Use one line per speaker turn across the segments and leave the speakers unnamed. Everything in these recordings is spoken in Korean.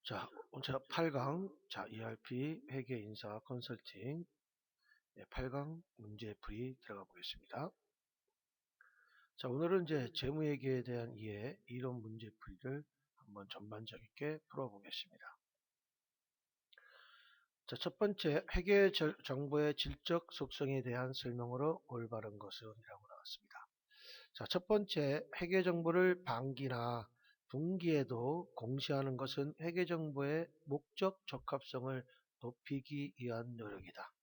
자, 오늘 8강, ERP 회계 인사 컨설팅 8강 문제풀이 들어가 보겠습니다. 자, 오늘은 이제 재무회계에 대한 이해, 이론 문제풀이를 한번 전반적 있게 풀어보겠습니다. 자, 첫 번째, 회계 정보의 질적 속성에 대한 설명으로 올바른 것은 이라고 나왔습니다. 자, 첫 번째, 회계 정보를 반기나 분기에도 공시하는 것은 회계 정보의 목적 적합성을 높이기 위한 노력이다.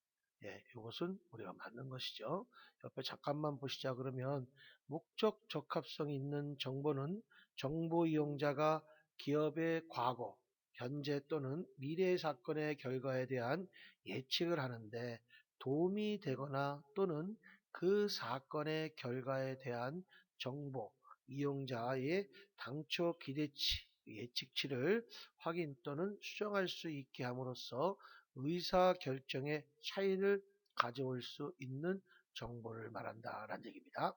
예, 이것은 우리가 맞는 것이죠. 옆에 잠깐만 보시자 그러면 목적 적합성이 있는 정보는 정보 이용자가 기업의 과거, 현재 또는 미래 사건의 결과에 대한 예측을 하는데 도움이 되거나 또는 그 사건의 결과에 대한 정보, 이용자의 당초 기대치, 예측치를 확인 또는 수정할 수 있게 함으로써 의사결정의 차이를 가져올 수 있는 정보를 말한다라는 얘기입니다.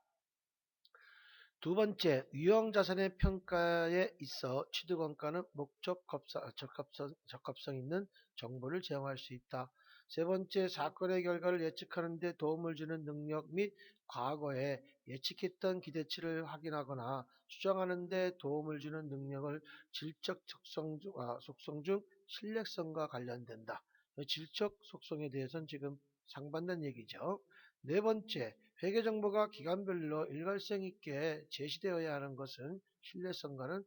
두 번째, 유형자산의 평가에 있어 취득원가는 목적 적합성 있는 정보를 제공할 수 있다. 세 번째, 사건의 결과를 예측하는 데 도움을 주는 능력 및 과거에 예측했던 기대치를 확인하거나 수정하는 데 도움을 주는 능력을 질적 속성 중 신뢰성과 관련된다. 질적 속성에 대해서는 지금 상반된 얘기죠. 네 번째, 회계 정보가 기간별로 일관성 있게 제시되어야 하는 것은 신뢰성과는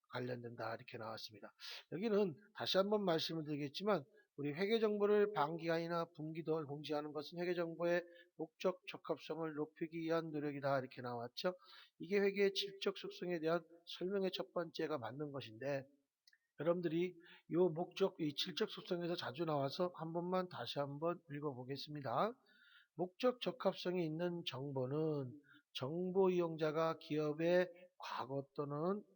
관련된다. 이렇게 나왔습니다. 여기는 다시 한번 말씀을 드리겠지만 우리 회계 정보를 반기간이나 분기도 공시하는 것은 회계 정보의 목적 적합성을 높이기 위한 노력이다. 이렇게 나왔죠. 이게 회계의 질적 속성에 대한 설명의 첫 번째가 맞는 것인데 여러분들이 이 질적 속성에서 자주 나와서 한 번만 다시 한번 읽어보겠습니다. 목적 적합성이 있는 정보는 정보 이용자가 기업의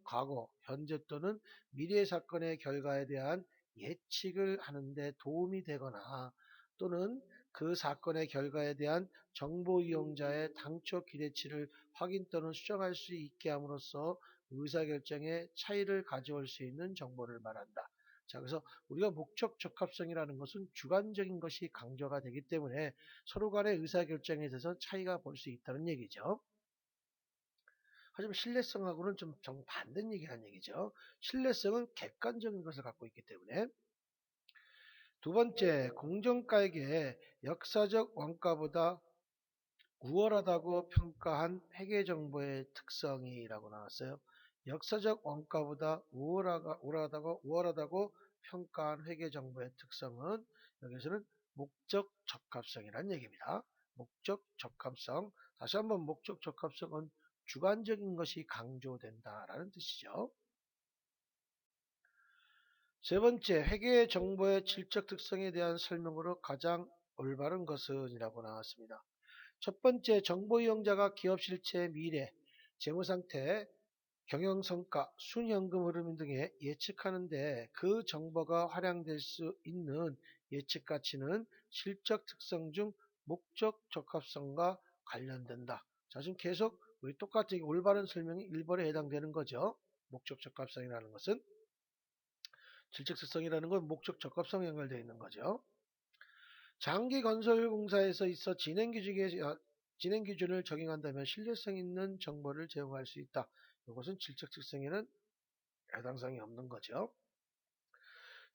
과거, 현재 또는 미래 사건의 결과에 대한 예측을 하는데 도움이 되거나 또는 그 사건의 결과에 대한 정보 이용자의 당초 기대치를 확인 또는 수정할 수 있게 함으로써 의사결정에 차이를 가져올 수 있는 정보를 말한다. 자, 그래서 우리가 목적 적합성이라는 것은 주관적인 것이 강조가 되기 때문에 서로 간의 의사결정에 대해서 차이가 볼 수 있다는 얘기죠. 하지만 신뢰성하고는 좀 정반대인 얘기라는 얘기죠. 신뢰성은 객관적인 것을 갖고 있기 때문에. 두 번째, 공정가액의 역사적 원가보다 우월하다고 평가한 회계정보의 특성이라고 나왔어요. 역사적 원가보다 우월하다고 평가한 회계정보의 특성은 여기서는 목적 적합성이라는 얘기입니다. 목적 적합성. 다시 한번 목적 적합성은 주관적인 것이 강조된다라는 뜻이죠. 세 번째, 회계 정보의 질적 특성에 대한 설명으로 가장 올바른 것은 이라고 나왔습니다. 첫 번째, 정보 이용자가 기업 실체, 미래, 재무 상태, 경영 성과, 순현금 흐름 등에 예측하는데 그 정보가 활용될 수 있는 예측 가치는 실적 특성 중 목적 적합성과 관련된다. 자, 지금 계속 우리 똑같이 올바른 설명이 1번에 해당되는 거죠. 목적 적합성이라는 것은 질적 특성이라는 건 목적 적합성에 연결되어 있는 거죠. 장기 건설 공사에서 있어 진행 기준을 적용한다면 신뢰성 있는 정보를 제공할 수 있다. 이것은 질적 특성에는 해당성이 없는 거죠.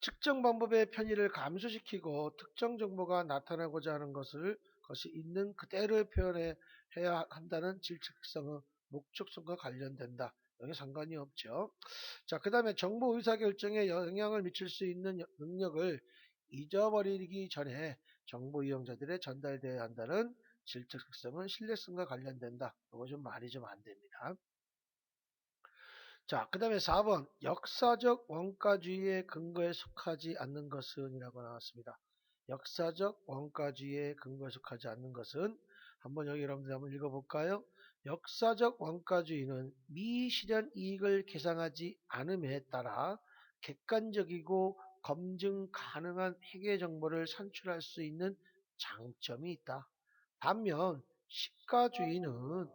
측정 방법의 편의를 감소시키고 특정 정보가 나타나고자 하는 것이 있는 그대로 표현해야 한다는 질적 특성은 목적성과 관련된다. 여기 상관이 없죠. 자, 그 다음에 정보 의사결정에 영향을 미칠 수 있는 능력을 잊어버리기 전에 정보 이용자들에 전달되어야 한다는 질적 특성은 신뢰성과 관련된다. 이거 좀 말이 좀 안 됩니다. 자, 그 다음에 4번 역사적 원가주의의 근거에 속하지 않는 것은 이라고 나왔습니다. 역사적 원가주의의 근거에 속하지 않는 것은 한번 여기 여러분들 한번 읽어볼까요? 역사적 원가주의는 미실현 이익을 계상하지 않음에 따라 객관적이고 검증 가능한 회계 정보를 산출할 수 있는 장점이 있다. 반면 시가주의는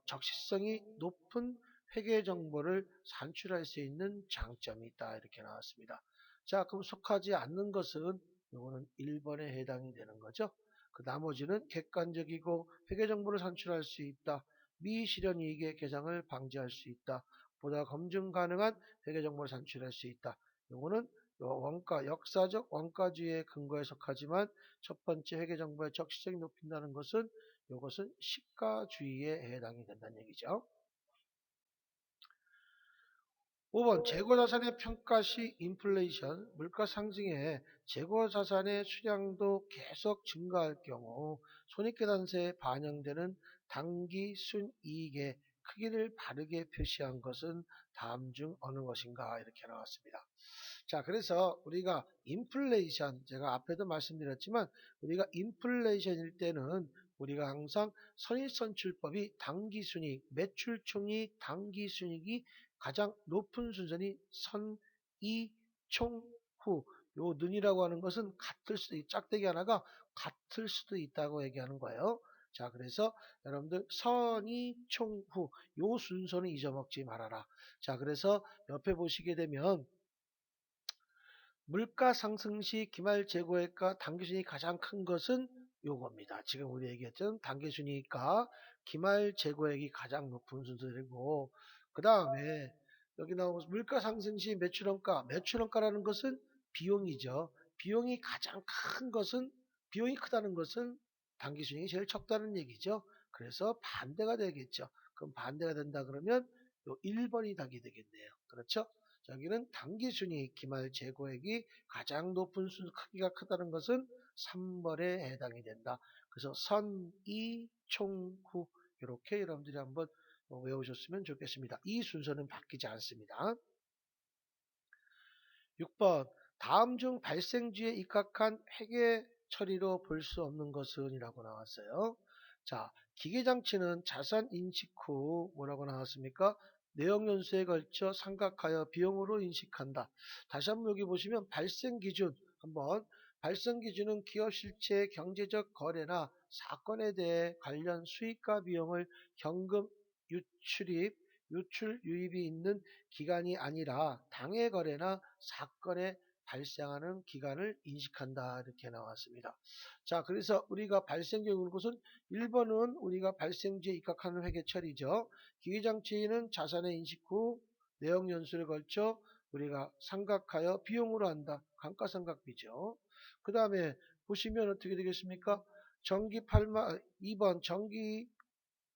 적시성이 높은 회계 정보를 산출할 수 있는 장점이 있다. 이렇게 나왔습니다. 자, 그럼 속하지 않는 것은 요거는 1번에 해당이 되는 거죠. 그 나머지는 객관적이고 회계 정보를 산출할 수 있다. 미실현 이익의 계상을 방지할 수 있다. 보다 검증 가능한 회계 정보를 산출할 수 있다. 요거는 원가, 역사적 원가주의에 근거에 속하지만 첫 번째 회계 정보의 적시성이 높인다는 것은 이것은 시가주의에 해당이 된다는 얘기죠. 5번 재고자산의 평가시 인플레이션 물가 상승에 재고자산의 수량도 계속 증가할 경우 손익계산서에 반영되는 당기 순이익의 크기를 바르게 표시한 것은 다음 중 어느 것인가 이렇게 나왔습니다. 자, 그래서 우리가 인플레이션, 제가 앞에도 말씀드렸지만 우리가 인플레이션일 때는 우리가 항상 선입선출법이 당기순이익, 매출총이익, 당기순이익이 가장 높은 순서니 선, 이, 총, 후. 요 는이라고 하는 것은 같을 수도 짝대기 하나가 같을 수도 있다고 얘기하는 거예요. 자, 그래서 여러분들 선이 총, 후. 요 순서는 잊어먹지 말아라. 자, 그래서 옆에 보시게 되면 물가 상승 시 기말 재고액과 당기순이익이 가장 큰 것은 요겁니다. 지금 우리 얘기했던 당기순이익과 기말 재고액이 가장 높은 순서이고 그 다음에 여기 나오는 물가 상승 시 매출원가, 매출원가라는 것은 비용이죠. 비용이 가장 큰 것은 비용이 크다는 것은 당기순이익이 제일 적다는 얘기죠. 그래서 반대가 되겠죠. 그럼 반대가 된다 그러면 요 1번이 답이 되겠네요. 그렇죠? 여기는 당기순이익 기말 재고액이 가장 높은 크기가 크다는 것은 3번에 해당이 된다. 그래서 선, 이, 총, 후 이렇게 여러분들이 한번 외우셨으면 좋겠습니다. 이 순서는 바뀌지 않습니다. 6번 다음 중 발생지에 입각한 회계 처리로 볼 수 없는 것은 이라고 나왔어요. 자, 기계장치는 자산 인식 후 뭐라고 나왔습니까? 내역연수에 걸쳐 삼각하여 비용으로 인식한다. 다시 한번 여기 보시면 발생 기준 한번 발생 기준은 기업 실체의 경제적 거래나 사건에 대해 관련 수익과 비용을 현금 유출입, 유출 유입이 있는 기간이 아니라 당해 거래나 사건에 발생하는 기간을 인식한다 이렇게 나왔습니다. 자, 그래서 우리가 발생지에 오는 것은 1번은 우리가 발생지에 입각하는 회계 처리죠. 기계장치는 자산의 인식 후 내역 연수를 걸쳐 우리가 삼각하여 비용으로 한다. 감가상각비죠. 그 다음에 보시면 어떻게 되겠습니까? 정기 8만 2번 정기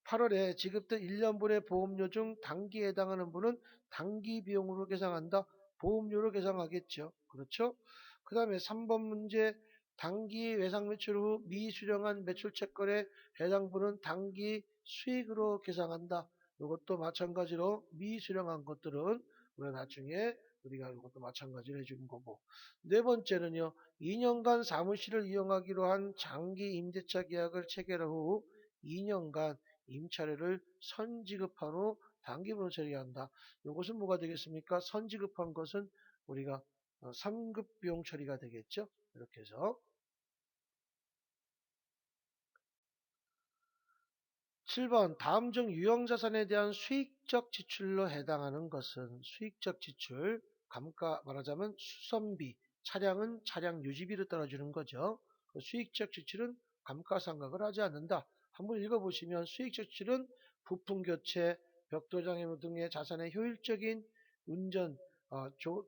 8월에 지급된 1년분의 보험료 중 당기에 해당하는 분은 당기 비용으로 계상한다. 보험료로 계상하겠죠. 그렇죠? 그 다음에 3번 문제 당기 외상 매출 후 미수령한 매출 채권에 해당 분은 당기 수익으로 계상한다. 이것도 마찬가지로 미수령한 것들은 우리가 나중에 우리가 이것도 마찬가지로 해주는 거고. 네 번째는요. 2년간 사무실을 이용하기로 한 장기 임대차 계약을 체결한 후 2년간 임차료를 선지급한 후 단기분으로 처리한다. 이것은 뭐가 되겠습니까? 선지급한 것은 우리가 3급 비용 처리가 되겠죠. 이렇게 해서 7번 다음 중 유형자산에 대한 수익적 지출로 해당하는 것은 수익적 지출, 감가 말하자면 수선비, 차량은 차량 유지비로 떨어지는 거죠. 수익적 지출은 감가상각을 하지 않는다. 한번 읽어보시면 수익적 지출은 부품 교체, 벽돌장애 등의 자산의 효율적인 운전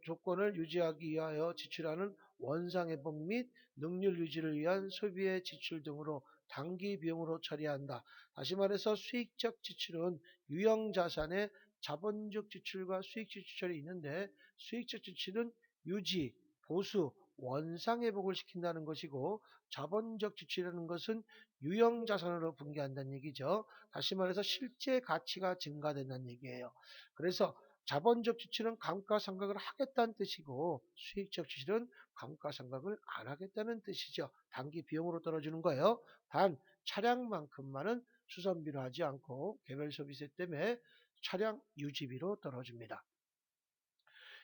조건을 유지하기 위하여 지출하는 원상회복 및 능률 유지를 위한 소비의 지출 등으로 단기 비용으로 처리한다. 다시 말해서 수익적 지출은 유형자산의 자본적 지출과 수익적 지출이 있는데 수익적 지출은 유지, 보수, 원상회복을 시킨다는 것이고 자본적 지출이라는 것은 유형자산으로 분개한다는 얘기죠. 다시 말해서 실제 가치가 증가된다는 얘기예요. 그래서 자본적 지출은 감가상각을 하겠다는 뜻이고 수익적 지출은 감가상각을 안 하겠다는 뜻이죠. 단기 비용으로 떨어지는 거예요. 단 차량만큼만은 수선비로 하지 않고 개별 소비세 때문에 차량 유지비로 떨어집니다.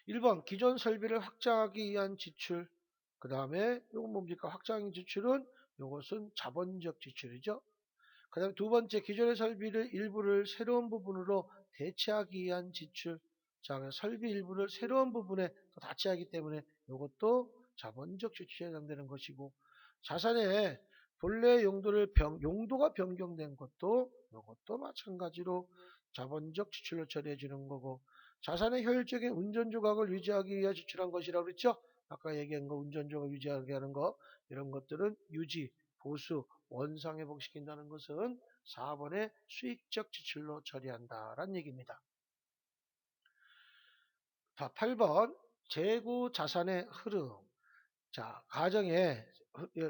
1번 기존 설비를 확장하기 위한 지출 그 다음에 이건 뭡니까? 확장 지출은 이것은 자본적 지출이죠. 그 다음에 두 번째, 기존의 설비를 일부를 새로운 부분으로 대체하기 위한 지출. 자, 설비 일부를 새로운 부분에 더 대체하기 때문에 이것도 자본적 지출에 해당되는 것이고, 자산의 본래 용도가 변경된 것도 이것도 마찬가지로 자본적 지출로 처리해 주는 거고, 자산의 효율적인 운전 조각을 유지하기 위해 지출한 것이라고 그랬죠? 아까 얘기한 거 운전 조각 유지하게 하는 거, 이런 것들은 유지, 보수, 원상 회복시킨다는 것은 4번의 수익적 지출로 처리한다라는 얘기입니다. 자, 8번 재고 자산의 흐름. 자,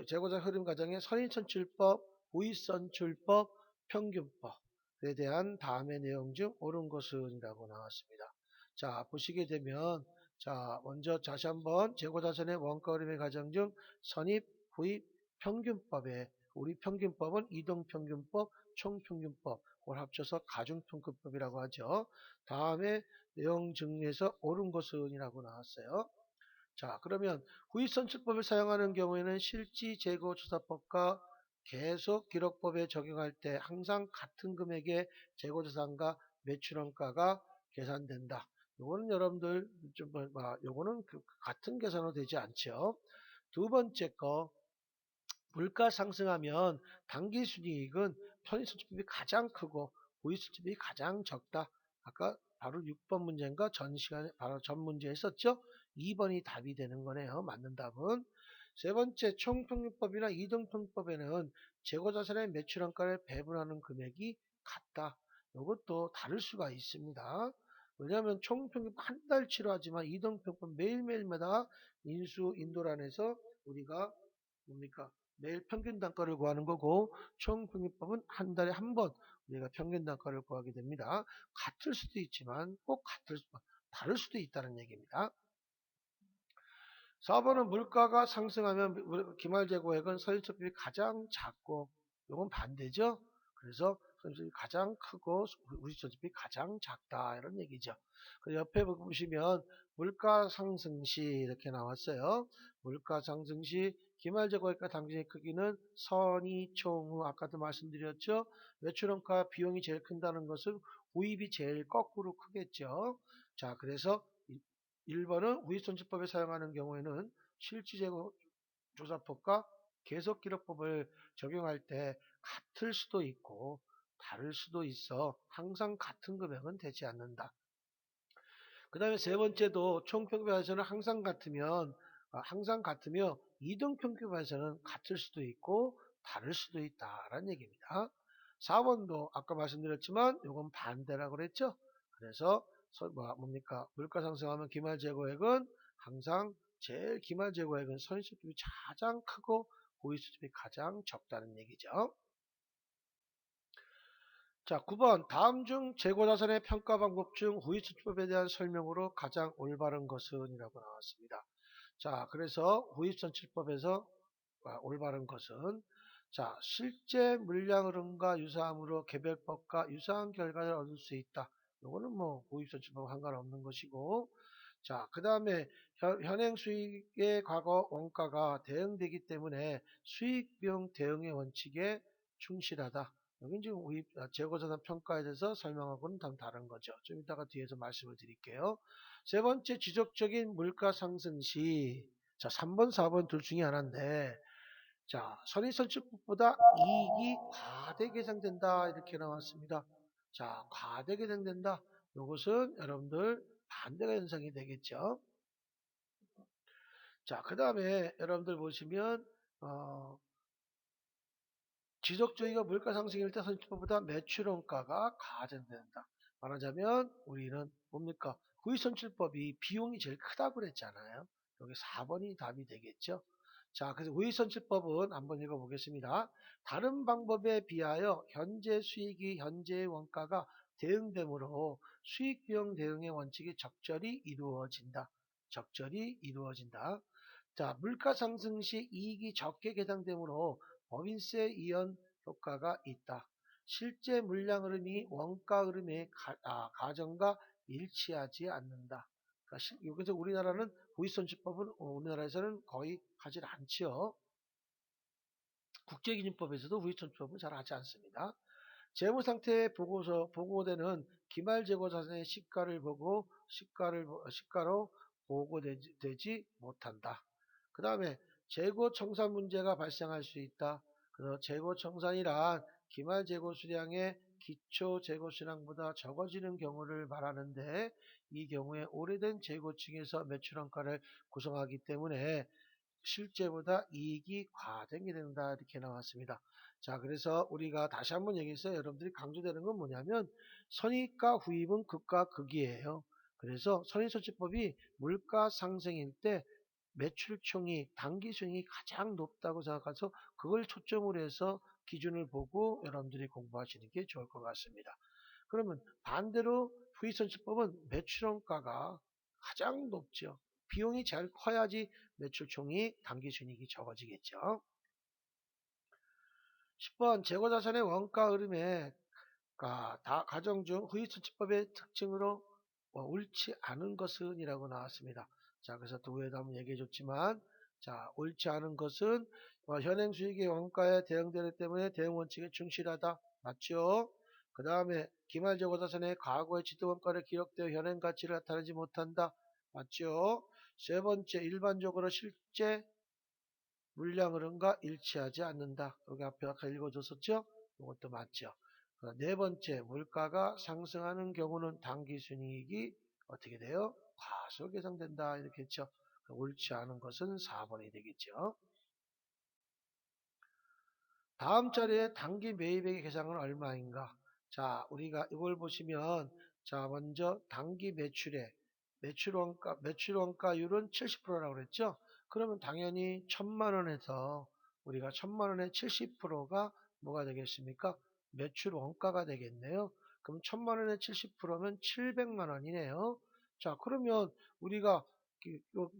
재고자산 흐름 가정에 선인선출법, 후입선출법, 평균법에 대한 다음의 내용 중 옳은 것은이라고 나왔습니다. 자, 보시게 되면, 자, 먼저 다시 한번 재고자산의 원가 흐름의 가정 중 선입, 후입, 평균법에, 우리 평균법은 이동평균법, 총평균법, 그걸 합쳐서 가중평균법이라고 하죠. 다음에 내용 중에서 옳은 것은이라고 나왔어요. 자, 그러면 후입선출법을 사용하는 경우에는 실지재고조사법과 계속기록법에 적용할 때 항상 같은 금액의 재고자산과 매출원가가 계산된다. 요거는 여러분들 요거는 같은 계산으로 되지 않죠. 두 번째 거, 물가 상승하면 당기순이익은 편의선출법이 가장 크고 후입선출법이 가장 적다. 아까 바로 6번 문제인가 전 시간에 바로 전 문제 했었죠. 2번이 답이 되는 거네요. 맞는 답은. 세 번째, 총평균법이나 이동평균법에는 재고자산의 매출원가를 배분하는 금액이 같다. 이것도 다를 수가 있습니다. 왜냐하면 총평균 한 달치로 하지만 이동평균 매일매일마다 인도란에서 우리가 뭡니까? 매일 평균 단가를 구하는 거고, 총평균법은 한 달에 한 번 우리가 평균 단가를 구하게 됩니다. 같을 수도 있지만 다를 수도 있다는 얘기입니다. 4번은 물가가 상승하면 기말재고액은 서울특별이 가장 작고, 이건 반대죠. 그래서 서울특별이 가장 크고 우리 서울특별이 가장 작다 이런 얘기죠. 그 옆에 보시면 물가 상승 시 이렇게 나왔어요. 물가 상승 시 기말재고액과 당진의 크기는 선이 총후 아까도 말씀드렸죠. 매출원가 비용이 제일 큰다는 것은 후입이 제일 거꾸로 크겠죠. 자, 그래서 1번은 우익선출법에 사용하는 경우에는 실지재고 조사법과 계속기록법을 적용할 때 같을 수도 있고 다를 수도 있어 항상 같은 금액은 되지 않는다. 그 다음에 세 번째도 총평균에서는 항상 같으며 이동평균에서는 같을 수도 있고 다를 수도 있다라는 얘기입니다. 4번도 아까 말씀드렸지만 이건 반대라고 그랬죠. 그래서 뭡니까? 물가 상승하면 기말재고액은 항상 제일 기말재고액은 선입수준이 가장 크고 고의수준이 가장 적다는 얘기죠. 자, 9번 다음 중 재고자산의 평가 방법 중 후입선출법에 대한 설명으로 가장 올바른 것은 이라고 나왔습니다. 자, 그래서 후입선출법에서 올바른 것은, 자, 실제 물량 흐름과 유사함으로 개별법과 유사한 결과를 얻을 수 있다. 이거는 뭐 후입선출법 상관없는 것이고, 자, 그 다음에 현행 수익의 과거 원가가 대응되기 때문에 수익 비용 대응의 원칙에 충실하다. 여기 지금 재고자산 평가에 대해서 설명하고는 다른 거죠. 좀 이따가 뒤에서 말씀을 드릴게요. 세 번째, 지속적인 물가 상승 시, 자, 3번, 4번 둘 중에 하나인데, 자, 선입선출법보다 이익이 과대 계상된다. 이렇게 나왔습니다. 자, 과대 계상된다. 이것은 여러분들 반대가 현상이 되겠죠. 자, 그 다음에 여러분들 보시면, 지속적이고 물가 상승일 때 선출법보다 매출원가가 가전된다. 말하자면 우리는 뭡니까? 후입선출법이 비용이 제일 크다고 그랬잖아요. 여기 4번이 답이 되겠죠. 자, 그래서 후입선출법은 한번 읽어보겠습니다. 다른 방법에 비하여 현재 수익이 현재의 원가가 대응되므로 수익비용 대응의 원칙이 적절히 이루어진다. 적절히 이루어진다. 자, 물가 상승 시 이익이 적게 계상되므로 법인세 이연 효과가 있다. 실제 물량 흐름이 원가 흐름의 가정과 일치하지 않는다. 그러니까 여기서 우리나라는 후입선출법은 우리나라에서는 거의 하질 않지요. 국제기준법에서도 후유증법은 잘 하지 않습니다. 재무상태 보고서 보고되는 기말재고자산의 시가를 보고 시가로 보고되지 못한다. 그 다음에 재고청산 문제가 발생할 수 있다. 그래서 재고청산이란 기말재고 수량의 기초 재고 수량보다 적어지는 경우를 말하는데, 이 경우에 오래된 재고층에서 매출원가를 구성하기 때문에 실제보다 이익이 과대하게 된다, 이렇게 나왔습니다. 자, 그래서 우리가 다시 한번 얘기해서 여러분들이 강조되는 건 뭐냐면, 선입과 후입은 극과 극이에요. 그래서 선입선출법이 물가 상승일 때 매출총익, 당기순이익이 가장 높다고 생각해서 그걸 초점으로 해서 기준을 보고 여러분들이 공부하시는 게 좋을 것 같습니다. 그러면 반대로 후입선출법은 매출원가가 가장 높죠. 비용이 잘 커야지 매출총익, 당기순이익이 적어지겠죠. 10번 재고자산의 원가 흐름에 가정 중 후입선출법의 특징으로 옳지 않은 것은 이라고 나왔습니다. 자, 그래서 도구에도 한번 얘기해 줬지만, 자, 옳지 않은 것은 현행 수익의 원가에 대응되기 때문에 대응 원칙에 충실하다. 맞죠? 그 다음에 기말재고자산의 과거의 지도원가를 기록되어 현행 가치를 나타내지 못한다. 맞죠? 세 번째, 일반적으로 실제 물량 흐름과 일치하지 않는다. 여기 앞에 아까 읽어줬었죠? 이것도 맞죠. 네 번째, 물가가 상승하는 경우는 당기순이익이 어떻게 돼요? 과소 계상된다. 이렇게 했죠. 옳지 않은 것은 4번이 되겠죠. 다음 자리에 단기 매입액의 계상은 얼마인가? 자, 우리가 이걸 보시면, 자, 먼저 단기 매출원가율은 70%라고 그랬죠? 그러면 당연히 1000만원에서 우리가 1000만원의 70%가 뭐가 되겠습니까? 매출원가가 되겠네요. 그럼 1000만원의 70%면 700만원이네요. 자, 그러면 우리가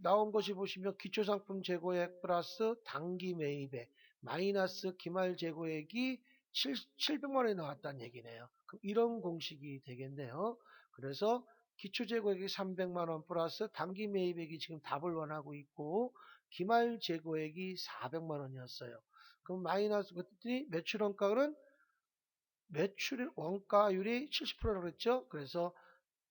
나온 것이 보시면 기초상품 재고액 플러스 단기 매입액 마이너스 기말 재고액이 700만 원이 나왔다는 얘기네요. 그럼 이런 공식이 되겠네요. 그래서 기초 재고액이 300만 원 플러스 단기 매입액이 지금 답을 원하고 있고, 기말 재고액이 400만 원이었어요. 그럼 마이너스 그랬더니 매출 원가는 매출 원가율이 70%라고 그랬죠. 그래서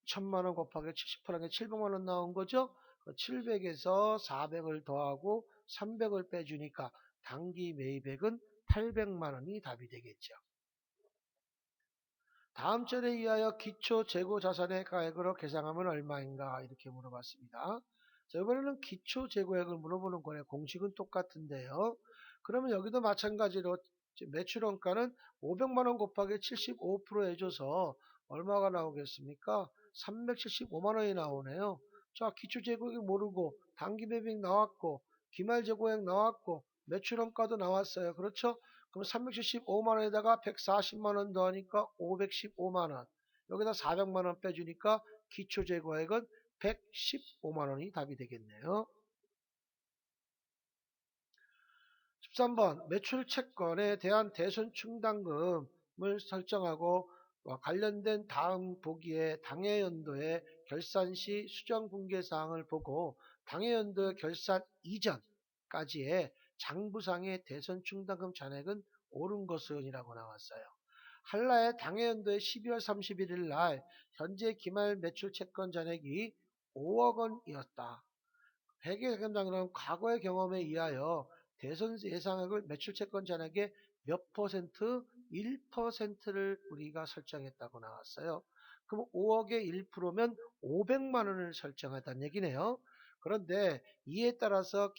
1000만 원 곱하기 70%는 700만 원 나온 거죠. 700에서 400을 더하고 300을 빼주니까 단기 매입액은 800만 원이 답이 되겠죠. 다음 절에 의하여 기초 재고 자산의 가액으로 계상하면 얼마인가, 이렇게 물어봤습니다. 자, 이번에는 기초 재고액을 물어보는 거예요. 공식은 똑같은데요. 그러면 여기도 마찬가지로 매출 원가는 500만 원 곱하기 75% 해줘서 얼마가 나오겠습니까? 375만 원이 나오네요. 자, 기초 재고액 모르고 단기 매입액 나왔고 기말 재고액 나왔고 매출 원가도 나왔어요. 그렇죠? 그럼 375만 원에다가 140만 원 더하니까 515만 원. 여기다 400만 원 빼주니까 기초 재고액은 115만 원이 답이 되겠네요. 13번 매출 채권에 대한 대손 충당금을 설정하고 관련된 다음 보기에 당해연도의 결산 시 수정 분계 사항을 보고 당해연도 결산 이전까지의 장부상의 대손 충당금 잔액은 옳은 것은이라고 나왔어요. 한라의 당해연도의 12월 31일 날 현재 기말 매출 채권 잔액이 5억 원이었다. 회계감당은 과거의 경험에 의하여 대선 예상액을 매출채권 잔액의 몇 퍼센트? 1%를 우리가 설정했다고 나왔어요. 그럼 5억의 1%면 500만 원을 설정하다는 얘기네요. 그런데 이에 따라서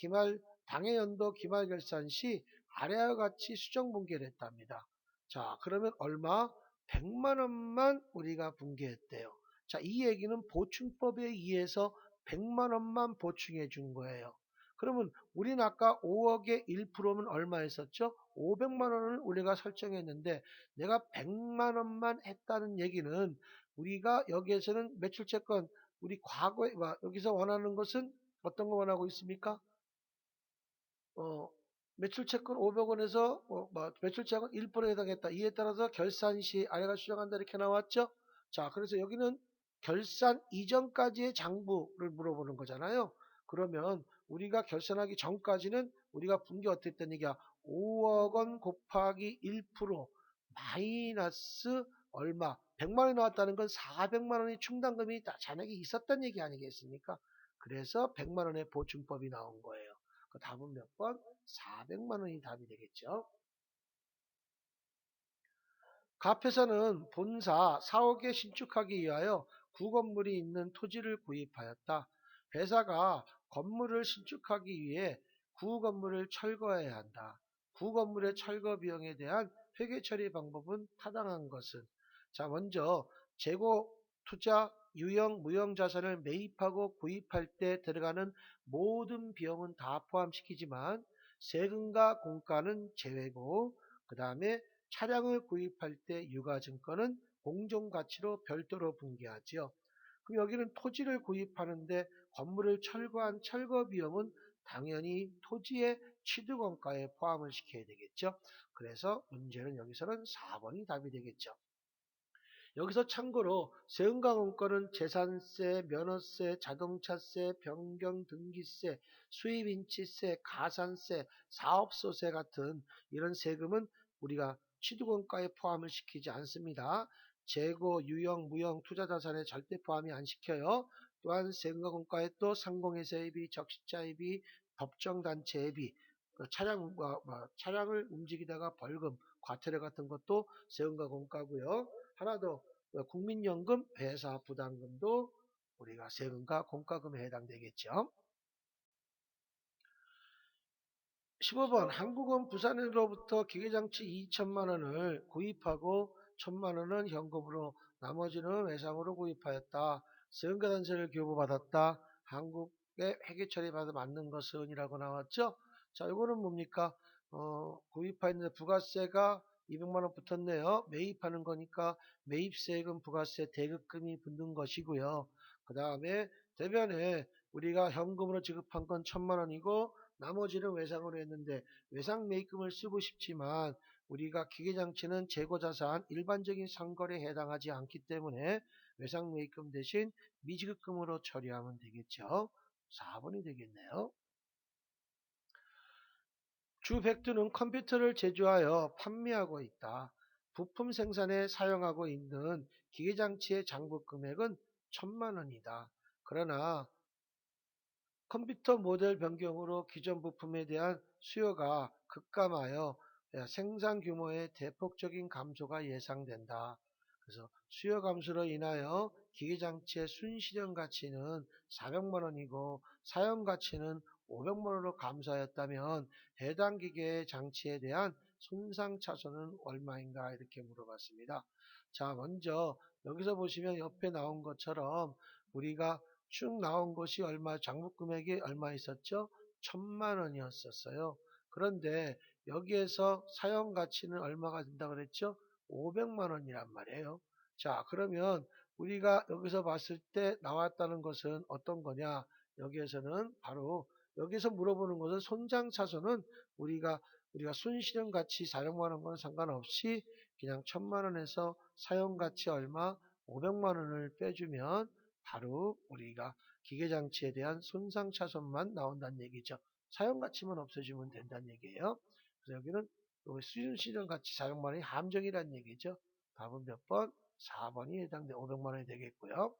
당해연도 기말결산 시 아래와 같이 수정 분계를 했답니다. 자, 그러면 얼마? 100만 원만 우리가 분계했대요. 자, 이 얘기는 보충법에 의해서 100만 원만 보충해 준 거예요. 그러면 우리는 아까 5억의 1%면 얼마였었죠? 500만 원을 우리가 설정했는데 내가 100만 원만 했다는 얘기는, 우리가 여기에서는 매출채권 우리 과거에 여기서 원하는 것은 어떤 거 원하고 있습니까? 매출채권 500원에서 매출채권 1%에 해당했다. 이에 따라서 결산 시 아래가 수정한다, 이렇게 나왔죠? 자, 그래서 여기는 결산 이전까지의 장부를 물어보는 거잖아요. 그러면 우리가 결산하기 전까지는 우리가 분기 어떻게 했다는 얘기야? 5억 원 곱하기 1% 마이너스 얼마 100만 원이 나왔다는 건 400만 원의 충당금이 잔액이 있었던 얘기 아니겠습니까? 그래서 100만 원의 보충법이 나온 거예요. 그 답은 몇 번? 400만 원이 답이 되겠죠. 갑회사는 본사 사옥에 신축하기 위하여 구건물이 있는 토지를 구입하였다. 회사가 건물을 신축하기 위해 구건물을 철거해야 한다. 구건물의 철거 비용에 대한 회계 처리 방법은 타당한 것은 자 먼저 재고 투자 유형 무형 자산을 매입하고 구입할 때 들어가는 모든 비용은 다 포함시키지만 세금과 공가는 제외고 그 다음에 차량을 구입할 때 유가증권은 공정가치로 별도로 분개하지요. 그럼 여기는 토지를 구입하는데 건물을 철거한 철거 비용은 당연히 토지의 취득원가에 포함을 시켜야 되겠죠. 그래서 문제는 여기서는 4번이 답이 되겠죠. 여기서 참고로 세금과공과는 재산세, 면허세, 자동차세, 변경등기세, 수입인치세, 가산세, 사업소세 같은 이런 세금은 우리가 취득원가에 포함을 시키지 않습니다. 재고, 유형, 무형, 투자자산에 절대 포함이 안 시켜요. 또한 세금과 공과에 또 상공회사회비, 적시자회비, 법정단체회비, 차량을 움직이다가 벌금, 과태료 같은 것도 세금과 공과고요. 하나 더 국민연금, 회사 부담금도 우리가 세금과 공과금에 해당되겠죠. 15번 한국은 부산으로부터 기계장치 2천만 원을 구입하고 1천만 원은 현금으로 나머지는 외상으로 구입하였다. 세금계산서를 교부받았다. 한국의 회계처리 받아 맞는 것은 이라고 나왔죠. 자 이거는 뭡니까? 구입하였는데 부가세가 200만 원 붙었네요. 매입하는 거니까 매입세금, 부가세, 대급금이 붙는 것이고요. 그 다음에 대변에 우리가 현금으로 지급한 건 1천만 원이고 나머지는 외상으로 했는데 외상 매입금을 쓰고 싶지만 우리가 기계장치는 재고자산 일반적인 상거래에 해당하지 않기 때문에 외상 매입금 대신 미지급금으로 처리하면 되겠죠. 4번이 되겠네요. 주백두는 컴퓨터를 제조하여 판매하고 있다. 부품 생산에 사용하고 있는 기계장치의 장부 금액은 1천만 원이다. 그러나 컴퓨터 모델 변경으로 기존 부품에 대한 수요가 급감하여 생산 규모의 대폭적인 감소가 예상된다. 그래서 수요 감소로 인하여 기계장치의 순실현 가치는 400만 원이고 사용 가치는 500만 원으로 감소하였다면 해당 기계 장치에 대한 손상 차손은 얼마인가 이렇게 물어봤습니다. 자, 먼저 여기서 보시면 옆에 나온 것처럼 우리가 쭉 나온 것이 얼마, 장부 금액이 얼마 있었죠? 1천만 원이었었어요. 그런데 여기에서 사용 가치는 얼마가 된다 그랬죠? 500만 원이란 말이에요. 자, 그러면 우리가 여기서 봤을 때 나왔다는 것은 어떤 거냐? 여기에서는 바로 여기서 물어보는 것은 손장차손은 우리가 순실현 가치 400만 원과는 상관없이 그냥 1천만 원에서 사용 가치 얼마 500만 원을 빼주면 바로 우리가 기계장치에 대한 손상차손만 나온다는 얘기죠. 사용가치만 없애주면 된다는 얘기예요. 그래서 여기는 수준시전 가치 400만 원이 함정이라는 얘기죠. 답은 몇 번? 4번이 해당돼 500만 원이 되겠고요.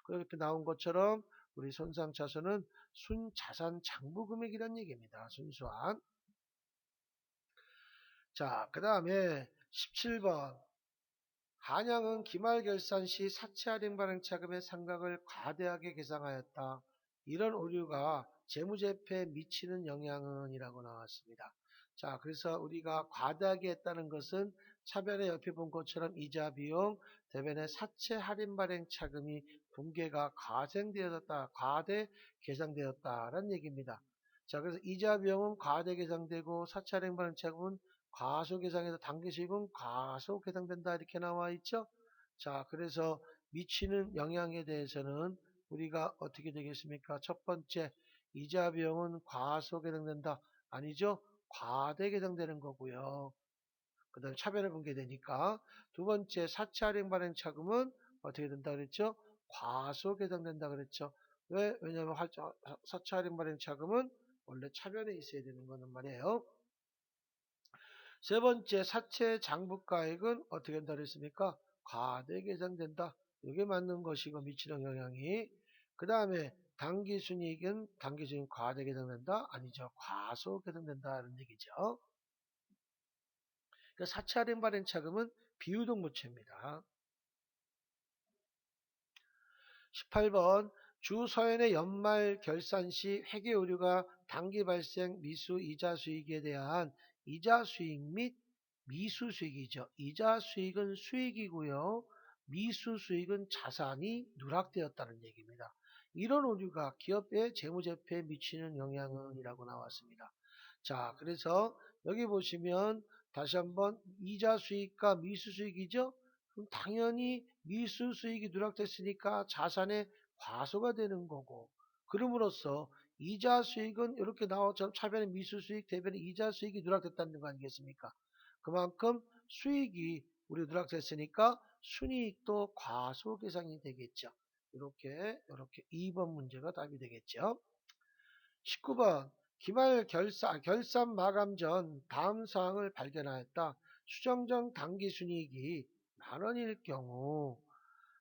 그리고 옆에 나온 것처럼 우리 손상차손은 순자산 장부금액이라는 얘기입니다. 순수한. 자, 그 다음에 17번. 한양은 기말결산 시 사채 할인 발행 차금의 상각을 과대하게 계상하였다. 이런 오류가 재무제표에 미치는 영향은 이라고 나왔습니다. 자, 그래서 우리가 과대하게 했다는 것은 차변에 옆에 본 것처럼 이자 비용, 대변에 사채 할인 발행 차금이 분계가 과생되었다, 과대 계상되었다라는 얘기입니다. 자, 그래서 이자 비용은 과대 계상되고 사채 할인 발행 차금은 과소계상에서 당기수입은 과소계상된다 이렇게 나와 있죠. 자, 그래서 미치는 영향에 대해서는 우리가 어떻게 되겠습니까? 첫 번째, 이자 비용은 과소계상된다. 아니죠? 과대계상되는 거고요. 그 다음에 차변을 분계되니까. 두 번째, 사채 할인 발행 차금은 어떻게 된다 그랬죠? 과소계상된다 그랬죠. 왜? 왜냐하면 사채 할인 발행 차금은 원래 차변에 있어야 되는 거는 말이에요. 세 번째, 사채 장부가액은 어떻게 된다 그랬습니까? 과대 계상된다. 이게 맞는 것이고 미치는 영향이. 그 다음에 당기순이익 과대 계상된다? 아니죠. 과소 계상된다는 얘기죠. 그러니까 사채 할인 발행 차금은 비유동무체입니다. 18번 주 서연의 연말 결산 시 회계 오류가 당기 발생 미수 이자 수익에 대한 이자 수익 및 미수 수익이죠. 이자 수익은 수익이고요. 미수 수익은 자산이 누락되었다는 얘기입니다. 이런 오류가 기업의 재무제표에 미치는 영향은 이라고 나왔습니다. 자, 그래서 여기 보시면 다시 한번 이자 수익과 미수 수익이죠. 그럼 당연히 미수 수익이 누락됐으니까 자산의 과소가 되는 거고, 그럼으로써 이자 수익은 이렇게 나오죠. 차변의 미수 수익, 대변의 이자 수익이 누락됐다는 거 아니겠습니까? 그만큼 수익이 우리 누락됐으니까 순이익도 과소 계상이 되겠죠. 이렇게 2번 문제가 답이 되겠죠. 19번 결산 마감 전 다음 사항을 발견하였다. 수정 전 당기순이익이 만 원일 경우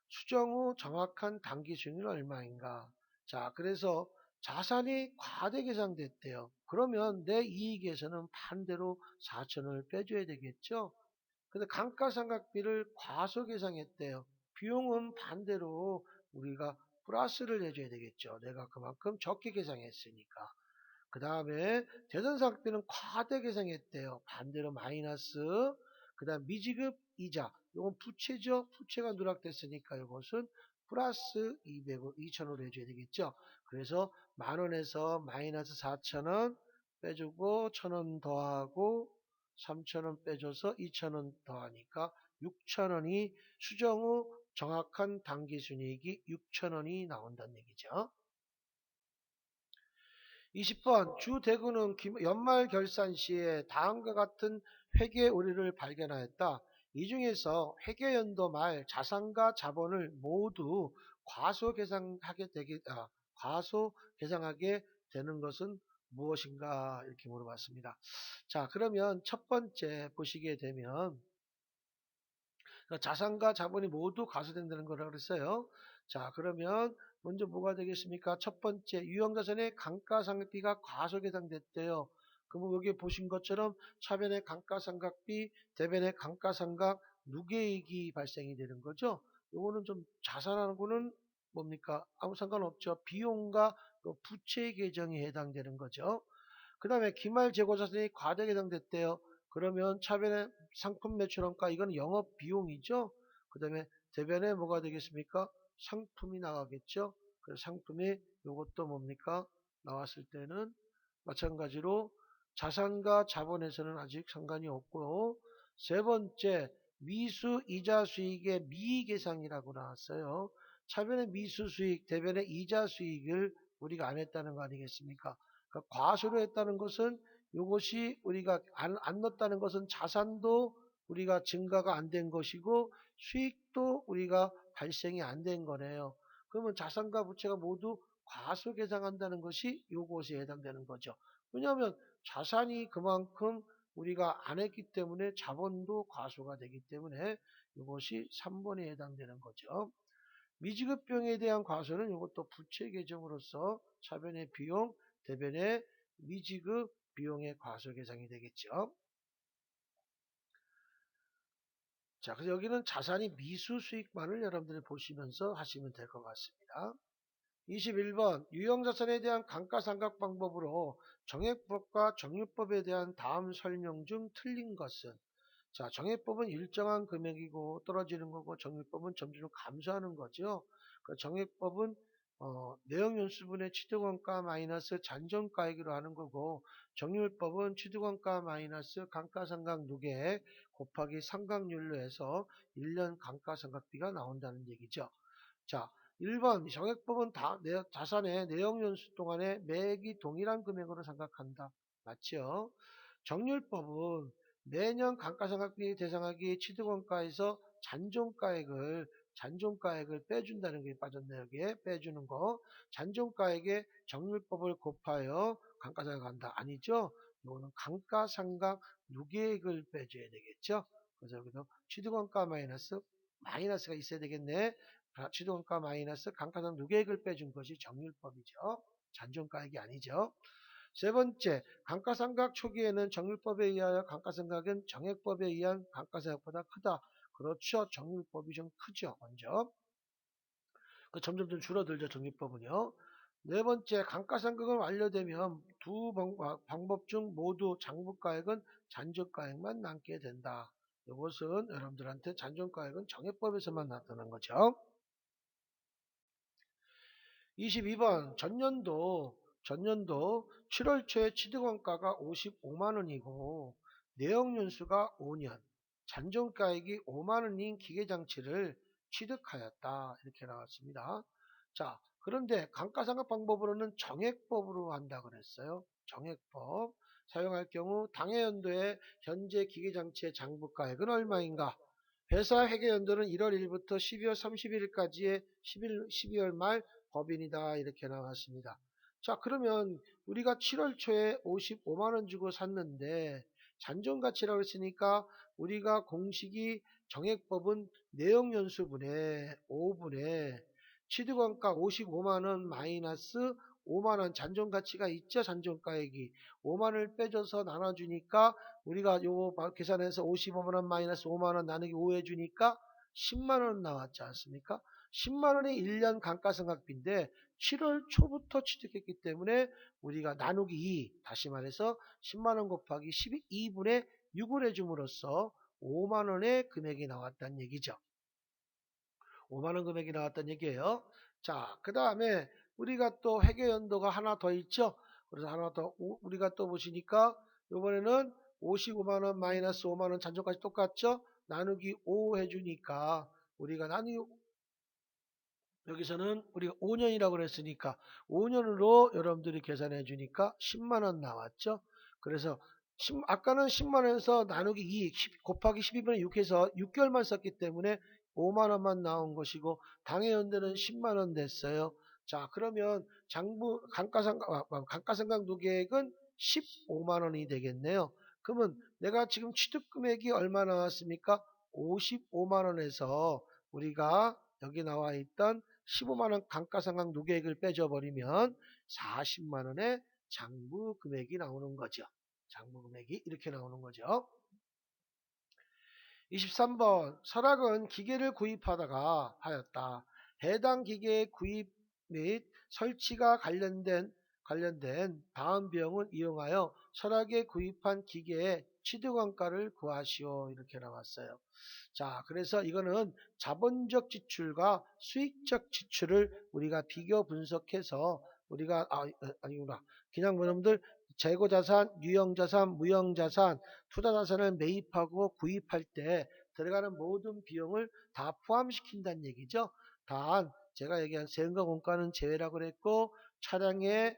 수정 후 정확한 당기순이익은 얼마인가? 자, 그래서 자산이 과대 계상됐대요. 그러면 내 이익에서는 반대로 4천원을 빼줘야 되겠죠? 근데 감가상각비를 과소 계상했대요. 비용은 반대로 우리가 플러스를 해줘야 되겠죠. 내가 그만큼 적게 계상했으니까. 그 다음에 대선상비는 과대 계상했대요. 반대로 마이너스. 그 다음 미지급 이자. 이건 부채죠. 부채가 누락됐으니까 이것은 플러스 2,000원으로 해줘야 되겠죠. 그래서 만원에서 마이너스 4,000원 빼주고 1,000원 더하고 3,000원 빼줘서 2,000원 더하니까 6,000원이 수정 후 정확한 당기순이익이 6,000원이 나온다는 얘기죠. 20번 주 대구는 연말 결산 시에 다음과 같은 회계 오류를 발견하였다. 이 중에서 회계연도 말 자산과 자본을 모두 과소 계상하게 되는 것은 무엇인가 이렇게 물어봤습니다. 자, 그러면 첫 번째 보시게 되면 자산과 자본이 모두 과소된다는 거라고 그랬어요. 자, 그러면 먼저 뭐가 되겠습니까? 첫 번째, 유형자산의 감가상각비가 과소계상됐대요. 그러면 여기 보신 것처럼 차변의 감가상각비, 대변의 감가상각, 누계이익이 발생이 되는 거죠. 요거는 좀 자산하고는 뭡니까? 아무 상관없죠. 비용과 부채 계정에 해당되는 거죠. 그 다음에 기말 재고 자산이 과대에 해당됐대요. 그러면 차변의 상품 매출원가 이건 영업 비용이죠. 그 다음에 대변에 뭐가 되겠습니까? 상품이 나가겠죠. 그래서 상품이 이것도 뭡니까? 나왔을 때는 마찬가지로 자산과 자본에서는 아직 상관이 없고요. 세 번째 미수 이자 수익의 미계상이라고 나왔어요. 차변의 미수 수익, 대변의 이자 수익을 우리가 안 했다는 거 아니겠습니까? 그러니까 과소로 했다는 것은 이것이 우리가 안 넣었다는 것은 자산도 우리가 증가가 안 된 것이고 수익도 우리가 발생이 안 된 거네요. 그러면 자산과 부채가 모두 과소계상한다는 것이 이것에 해당되는 거죠. 왜냐하면 자산이 그만큼 우리가 안 했기 때문에 자본도 과소가 되기 때문에 이것이 3번에 해당되는 거죠. 미지급 비용에 대한 과소는 이것도 부채 계정으로서 차변의 비용, 대변의 미지급 비용의 과소 계상이 되겠죠. 자, 그래서 여기는 자산이 미수 수익만을 여러분들이 보시면서 하시면 될 것 같습니다. 21번 유형자산에 대한 감가상각 방법으로 정액법과 정률법에 대한 다음 설명 중 틀린 것은 자, 정액법은 일정한 금액이고 떨어지는 거고 정액법은 점점 감소하는 거죠. 그 정액법은 내용연수분의 취득원가 마이너스 잔존가액으로 하는 거고 정률법은 취득원가 마이너스 감가상각 누계 곱하기 상각률로 해서 1년 감가상각비가 나온다는 얘기죠. 자, 1번 정액법은 자산의 내역연수 동안에 매액이 동일한 금액으로 생각한다. 맞죠? 정률법은 매년 감가상각비 대상하기 취득원가에서 잔존가액을 빼준다는 게 빠졌네요. 여기에 빼주는 거. 잔존가액에 정률법을 곱하여 감가상각한다. 아니죠? 요거는 감가상각 누계액을 빼줘야 되겠죠. 그래서 여기서 취득원가 마이너스가 있어야 되겠네. 취득원가 마이너스 감가상각 누계액을 빼준 것이 정률법이죠. 잔존가액이 아니죠. 세 번째, 감가상각 초기에는 정률법에 의하여 감가상각은 정액법에 의한 감가상각보다 크다. 그렇죠. 정률법이 좀 크죠. 먼저. 점점 좀 줄어들죠. 정률법은요. 네 번째, 감가상각은 완료되면 두 방법 중 모두 장부가액은 잔존가액만 남게 된다. 이것은 여러분들한테 잔존가액은 정액법에서만 나타난 거죠. 22번 전년도 7월 초에 취득원가가 55만 원이고 내역연수가 5년, 잔존가액이 5만 원인 기계장치를 취득하였다. 이렇게 나왔습니다. 자, 그런데 감가상각 방법으로는 정액법으로 한다 그랬어요. 정액법 사용할 경우 당해연도의 현재 기계장치의 장부가액은 얼마인가? 회사 회계연도는 1월 1일부터 12월 31일까지의 12월 말 법인이다. 이렇게 나왔습니다. 자, 그러면 우리가 7월 초에 55만 원 주고 샀는데 잔존가치라고 했으니까 우리가 공식이 정액법은 내역연수분의 5분의 취득원가 55만 원 마이너스 5만 원 잔존가치가 있죠. 잔존가액이 5만 원을 빼줘서 나눠주니까 우리가 요거 계산해서 55만 원 마이너스 5만 원 나누기 5 해주니까 10만 원 나왔지 않습니까? 10만 원이 1년 감가상각비인데 7월 초부터 취득했기 때문에 우리가 나누기 2, 다시 말해서 10만 원 곱하기 12분의 6을 해줌으로써 5만 원의 금액이 나왔다는 얘기죠. 5만 원 금액이 나왔다는 얘기예요. 자, 그 다음에 우리가 또 회계연도가 하나 더 있죠. 그래서 하나 더 우리가 또 보시니까 이번에는 55만 원 마이너스 5만 원 잔존까지 똑같죠. 나누기 5 해주니까 우리가 나누기 여기서는 우리가 5년이라고 그랬으니까 5년으로 여러분들이 계산해 주니까 10만 원 나왔죠. 그래서 아까는 10만 원에서 나누기 2 곱하기 12분의 6 해서 6개월만 썼기 때문에 5만 원만 나온 것이고 당해연대는 10만 원 됐어요. 자, 그러면 감가상각 누계액은 15만 원이 되겠네요. 그러면 내가 지금 취득 금액이 얼마 나왔습니까? 55만 원에서 우리가 여기 나와 있던 15만 원 감가상각 누계액을 빼줘버리면 40만 원의 장부 금액이 나오는 거죠. 장부 금액이 이렇게 나오는 거죠. 23번 설악은 기계를 구입하다가 하였다. 해당 기계의 구입 및 설치가 관련된 다음 비용을 이용하여 설악에 구입한 기계의 취득원가를 구하시오. 이렇게 나왔어요. 자, 그래서 이거는 자본적 지출과 수익적 지출을 우리가 비교 분석해서 우리가 아니구나. 그냥 여러분들 재고자산, 유형자산, 무형자산, 투자자산을 매입하고 구입할 때 들어가는 모든 비용을 다 포함시킨다는 얘기죠. 단 제가 얘기한 세금과 공과는 제외라고 그랬고 차량의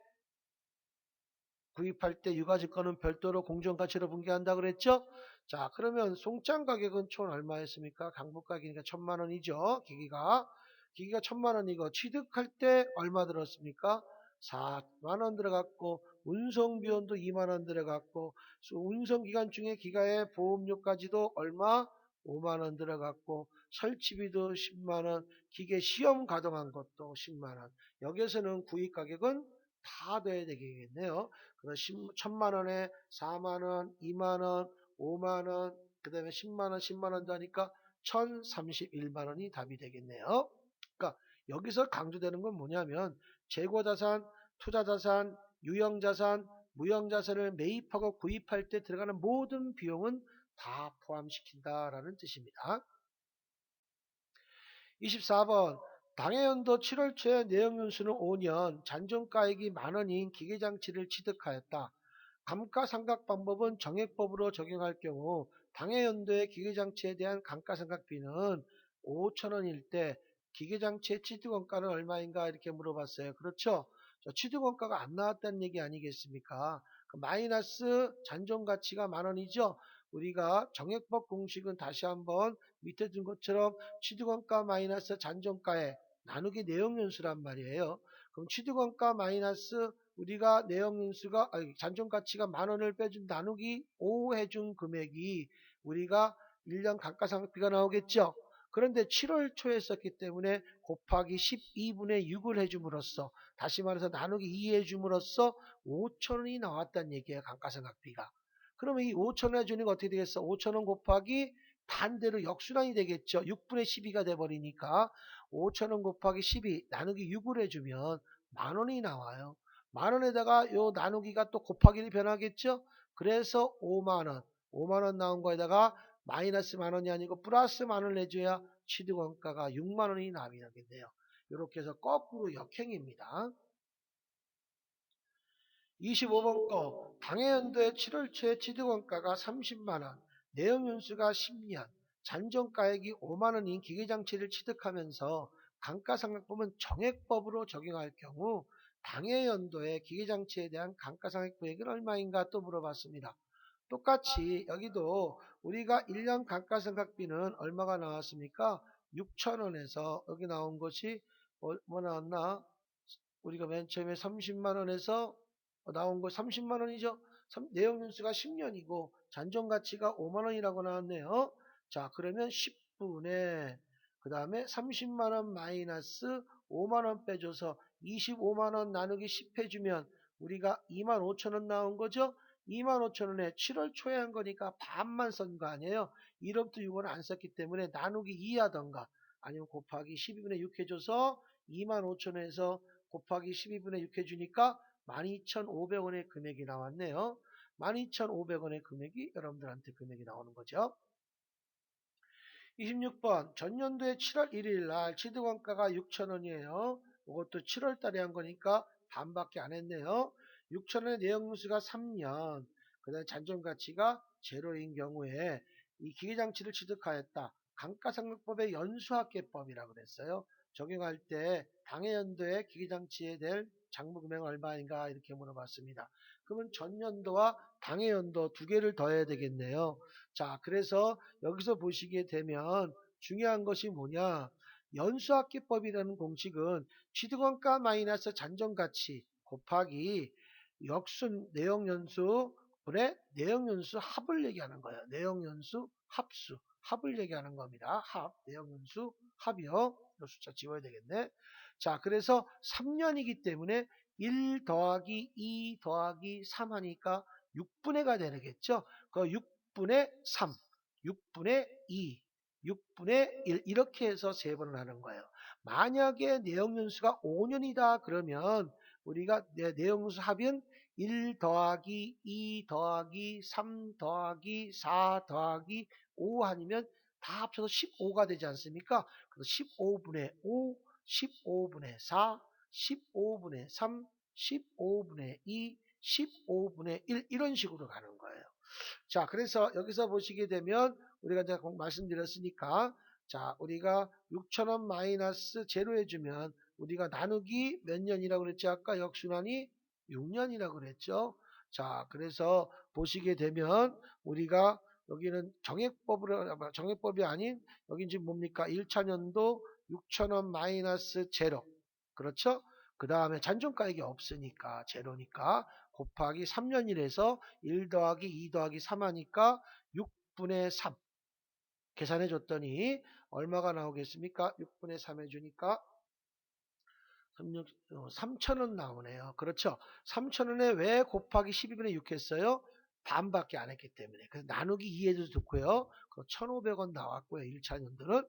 구입할 때 유가증권은 별도로 공정가치로 분개한다고 그랬죠. 자, 그러면 송장 가격은 총 얼마였습니까? 강북가격이니까 1,000만 원이죠. 기기가 1,000만 원이고 취득할 때 얼마 들었습니까? 4만 원 들어갔고 운송비용도 2만 원 들어갔고 운송기간 중에 기가의 보험료까지도 얼마? 5만 원 들어갔고 설치비도 10만 원, 기계 시험 가동한 것도 10만 원. 여기에서는 구입 가격은 다 돼야 되겠네요. 그래서 1,000만 원에 4만 원, 2만 원, 5만 원, 그 다음에 10만 원, 10만 원 더하니까 1,031만 원이 답이 되겠네요. 그러니까 여기서 강조되는 건 뭐냐면 재고자산, 투자자산, 유형자산, 무형자산을 매입하고 구입할 때 들어가는 모든 비용은 다 포함시킨다라는 뜻입니다. 24번 당해연도 7월 초에 내역연수는 5년, 잔존가액이 만 원인 기계장치를 취득하였다. 감가상각 방법은 정액법으로 적용할 경우 당해연도의 기계장치에 대한 감가상각비는 5천 원일 때 기계장치의 취득원가는 얼마인가 이렇게 물어봤어요. 그렇죠? 취득원가가 안 나왔다는 얘기 아니겠습니까? 그 마이너스 잔존가치가 만 원이죠? 우리가 정액법 공식은 다시 한번 밑에 둔 것처럼 취득원가 마이너스 잔존가액 나누기 내역연수란 말이에요. 그럼 취득원가 마이너스 우리가 내역연수가 잔존가치가 10,000원을 빼준 나누기 5 해준 금액이 우리가 1년 감가상각비가 나오겠죠. 그런데 7월 초에 썼기 때문에 곱하기 12분의 6을 해줌으로써 다시 말해서 나누기 2 해줌으로써 5,000원이 나왔다는 얘기예요. 감가상각비가. 그러면 이 5,000원 해주니까 어떻게 되겠어? 5,000원 곱하기 반대로 역순환이 되겠죠. 6분의 12가 돼버리니까 5,000원 곱하기 12 나누기 6을 해주면 10,000원이 나와요. 10,000원에다가 요 나누기가 또 곱하기를 변하겠죠. 그래서 5만원 5만원 나온 거에다가 마이너스 10,000원이 아니고 플러스 10,000원을 해줘야 취득원가가 6만원이 나오겠네요. 이렇게 해서 거꾸로 역행입니다. 25번 거 당해연도의 7월 초에 취득원가가 30만원, 내역연수가 10년, 잔존가액이 5만원인 기계장치를 취득하면서 감가상각법은 정액법으로 적용할 경우 당해연도의 기계장치에 대한 감가상각액은 얼마인가 또 물어봤습니다. 똑같이 여기도 우리가 1년 감가상각비는 얼마가 나왔습니까? 6,000원에서 여기 나온 것이 뭐 나왔나? 우리가 맨 처음에 30만원에서 나온 거 30만원이죠. 내역연수가 10년이고 잔존가치가 5만원이라고 나왔네요. 자, 그러면 10분의 그 다음에 30만원 마이너스 5만원 빼줘서 25만원 나누기 10 해주면 우리가 25,000원 나온 거죠. 25,000원에 7월 초에 한 거니까 반만 쓴 거 아니에요. 1월부터 6월 안 썼기 때문에 나누기 2 하던가 아니면 곱하기 12분의 6 해줘서 25,000원에서 곱하기 12분의 6 해주니까 12,500원의 금액이 나왔네요. 12,500원의 금액이 여러분들한테 금액이 나오는 거죠. 26번 전년도에 7월 1일 날 취득원가가 6,000원이에요. 이것도 7월 달에 한 거니까 반밖에 안 했네요. 6,000원의 내역연수가 3년, 그 다음에 잔존가치가 제로인 경우에 이 기계장치를 취득하였다. 감가상각법의 연수합계법이라고 그랬어요. 적용할 때 당해연도의 기계장치에 대한 장부금액은 얼마인가 이렇게 물어봤습니다. 그러면 전년도와 당해연도 두 개를 더해야 되겠네요. 자, 그래서 여기서 보시게 되면 중요한 것이 뭐냐? 연수합계법이라는 공식은 취득원가 마이너스 잔존가치 곱하기 역순 내역연수 분의 내역연수 합을 얘기하는 거예요. 내역연수 합수 합을 얘기하는 겁니다. 합 내역연수 합이요. 이 숫자 지워야 되겠네. 자, 그래서 3년이기 때문에 1 더하기 2 더하기 3 하니까 6분의가 되겠죠. 그 6분의 3, 6분의 2, 6분의 1 이렇게 해서 세 번을 하는 거예요. 만약에 내역연수가 5년이다 그러면 우리가 내역연수 합은 1 더하기 2 더하기 3 더하기 4 더하기 5 아니면 다 합쳐서 15가 되지 않습니까? 그래서 15분의 5, 15분의 4, 15분의 3, 15분의 2, 15분의 1 이런 식으로 가는 거예요. 자, 그래서 여기서 보시게 되면 우리가 이제 말씀드렸으니까 자, 우리가 6,000원 마이너스 제로 해주면 우리가 나누기 몇 년이라고 그랬죠? 아까 역순환이 6년이라고 그랬죠? 자, 그래서 보시게 되면 우리가 여기는 정액법이 아닌 여긴 지금 뭡니까? 1차년도 6,000원 마이너스 제로. 그렇죠? 그 다음에 잔존가액이 없으니까 제로니까 곱하기 3년이라서 1 더하기 2 더하기 3 하니까 6분의 3 계산해 줬더니 얼마가 나오겠습니까? 6분의 3 해주니까 3,000원 나오네요. 그렇죠? 3,000원에 왜 곱하기 12분의 6 했어요? 반밖에 안 했기 때문에. 그래서 나누기 2 해도 좋고요. 1,500원 나왔고요. 1차년도는.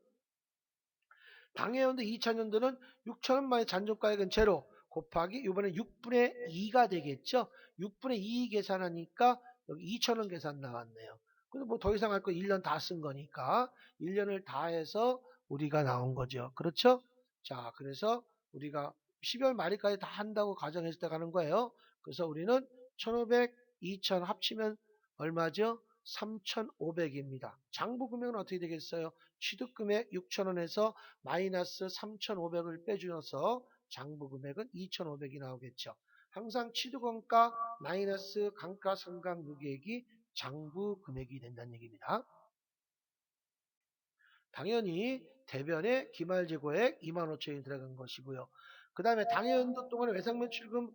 당해연도 2차년도는 6,000원만의 잔존가액은 제로 곱하기 이번에 6분의 2가 되겠죠. 6분의 2 계산하니까 여기 2,000원 계산 나왔네요. 근데 뭐 더 이상 할 거 1년 다 쓴 거니까 1년을 다 해서 우리가 나온 거죠. 그렇죠? 자, 그래서 우리가 12월 말일까지 다 한다고 가정했을 때 가는 거예요. 그래서 우리는 1,500, 2,000 합치면 얼마죠? 3,500입니다. 장부 금액은 어떻게 되겠어요? 취득금액 6,000원에서 마이너스 3,500을 빼주어서 장부 금액은 2,500이 나오겠죠. 항상 취득원가 마이너스 감가상각유기액이 장부 금액이 된다는 얘기입니다. 당연히 대변에 기말재고액 2만 5천이 들어간 것이고요. 그 다음에 당해연도 동안에 외상매출금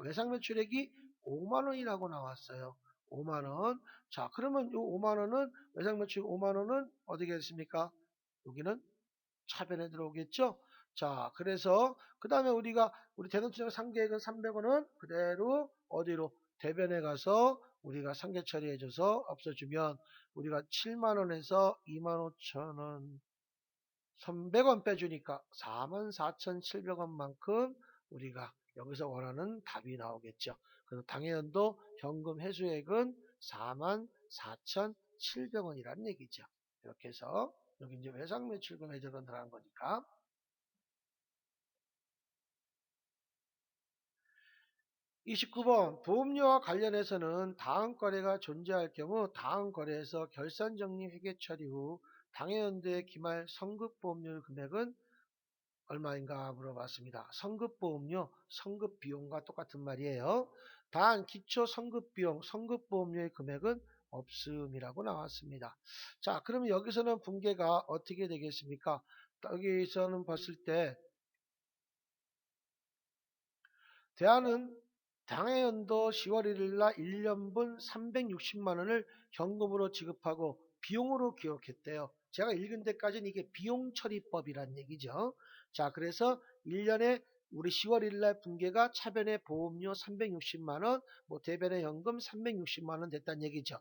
외상매출액이 5만 원이라고 나왔어요. 5만 원. 자, 그러면 이 5만 원은 외상매출 5만 원은 어디게 됐습니까? 여기는 차변에 들어오겠죠? 자, 그래서 그 다음에 우리 대동투자 상계액은 300원은 그대로 어디로 대변에 가서 우리가 상계 처리해줘서 없어주면 우리가 7만 원에서 2만 5천 원 300원 빼주니까 44,700원만큼 우리가 여기서 원하는 답이 나오겠죠. 그래서 당해연도 현금 회수액은 44,700원이라는 얘기죠. 이렇게 해서 여기 이제 외상매출금 해적은 들어간 거니까. 29번 보험료와 관련해서는 다음 거래가 존재할 경우 다음 거래에서 결산정리 회계 처리 후 당해연도의 기말 성급보험료 금액은 얼마인가 물어봤습니다. 성급보험료, 성급비용과 똑같은 말이에요. 단 기초 성급비용, 성급보험료의 금액은 없음이라고 나왔습니다. 자, 그러면 여기서는 분계가 어떻게 되겠습니까? 여기서는 봤을 때 대안은 당해연도 10월 1일 날 1년분 360만 원을 현금으로 지급하고 비용으로 기록했대요. 제가 읽은 데까지는 이게 비용 처리법이란 얘기죠. 자, 그래서 1년에 우리 10월 1일 날 분계가 차변의 보험료 360만 원, 뭐 대변의 현금 360만 원 됐다는 얘기죠.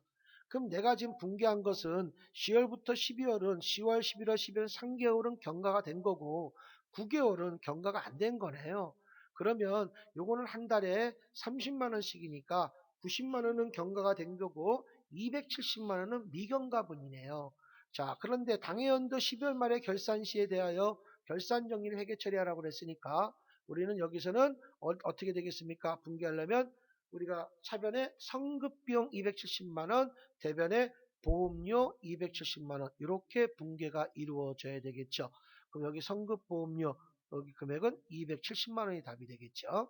그럼 내가 지금 분계한 것은 10월부터 12월은 10월, 11월, 12월 3개월은 경과가 된 거고 9개월은 경과가 안 된 거네요. 그러면 요거는 한 달에 30만 원씩이니까 90만 원은 경과가 된 거고 270만 원은 미경과분이네요. 자, 그런데 당해연도 12월 말에 결산 시에 대하여 결산 정리를 회계 처리하라고 그랬으니까 우리는 여기서는 어떻게 되겠습니까? 분개하려면 우리가 차변에 성급비용 270만 원, 대변에 보험료 270만 원 이렇게 분개가 이루어져야 되겠죠. 그럼 여기 성급보험료 여기 금액은 270만 원이 답이 되겠죠.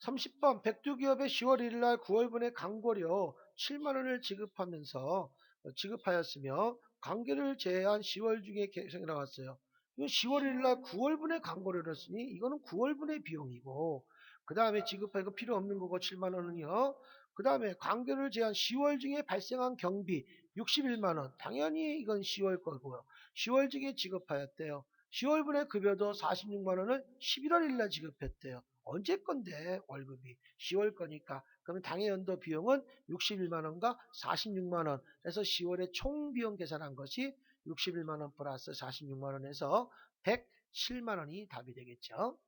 30번 백두기업의 10월 1일 날 9월분의 강고료 7만 원을 지급하였으며 관계를 제외한 10월 중에 계산이 나왔어요. 이건 10월 1일 날 9월분의 강고료를 했으니 이거는 9월분의 비용이고 그 다음에 지급할 거 필요 없는 거고 7만 원은요. 그 다음에 관계를 제한 10월 중에 발생한 경비 61만 원 당연히 이건 10월 거고요. 10월 중에 지급하였대요. 10월분의 급여도 46만 원을 11월 1일 날 지급했대요. 언제 건데 월급이 10월 거니까 그러면 당해연도 비용은 61만 원과 46만 원 해서 10월에 총 비용 계산한 것이 61만 원 플러스 46만 원에서 107만 원이 답이 되겠죠.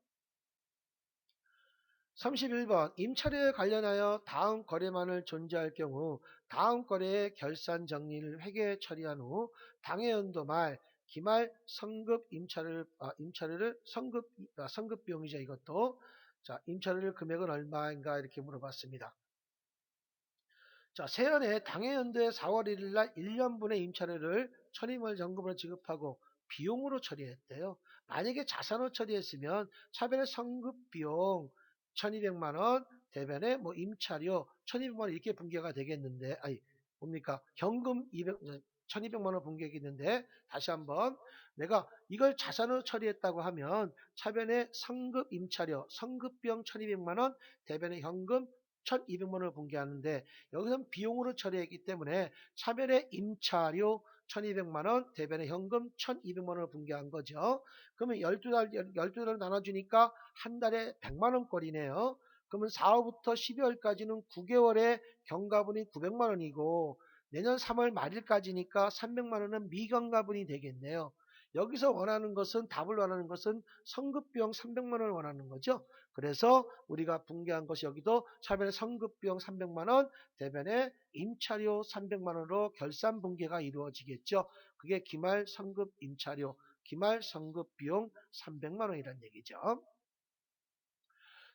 31번 임차료에 관련하여 다음 거래만을 존재할 경우 다음 거래의 결산 정리를 회계 처리한 후 당해연도 말 기말 성급 임차료를 성급 비용이죠 이것도. 자, 임차료 금액은 얼마인가 이렇게 물어봤습니다. 자, 세연의 당해연도의 4월 1일 날 1년분의 임차료를 천임월 정금으로 지급하고 비용으로 처리했대요. 만약에 자산으로 처리했으면 차변의 성급비용 1200만 원, 대변에 뭐 임차료 1200만 원 이렇게 분계가 되겠는데, 뭡니까? 현금 1200만 원 분계겠는데, 다시 한번 내가 이걸 자산으로 처리했다고 하면 차변의 성급 임차료, 성급비용 1200만 원, 대변의 현금 1200만 원을 분계하는데 여기서는 비용으로 처리했기 때문에 차변의 임차료 1200만 원, 대변의 현금 1200만 원을 분계한 거죠. 그러면 12달 나눠주니까 한 달에 100만 원꼴이네요. 그러면 4월부터 12월까지는 9개월에 경과분이 900만 원이고 내년 3월 말일까지니까 300만 원은 미경과분이 되겠네요. 여기서 답을 원하는 것은 성급비용 300만 원을 원하는 거죠. 그래서 우리가 분계한 것이 여기도 차변의 성급비용 300만원, 대변의 임차료 300만원으로 결산 분계가 이루어지겠죠. 그게 기말 성급 임차료, 기말 성급비용 300만원이란 얘기죠.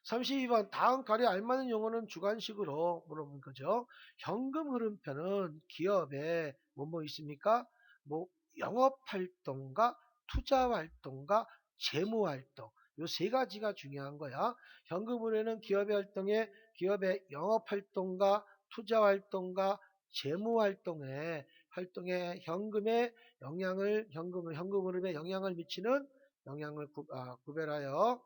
32번 다음 가에 알맞는 용어는 주관식으로 물어본 거죠. 현금 흐름표는 기업에 뭐뭐 있습니까? 뭐 영업활동과 투자활동과 재무활동 요 세 가지가 중요한 거야. 현금 흐름에는 기업의 영업활동과 투자활동과 재무활동에 활동에 현금 흐름에 영향을 미치는 영향을 구별하여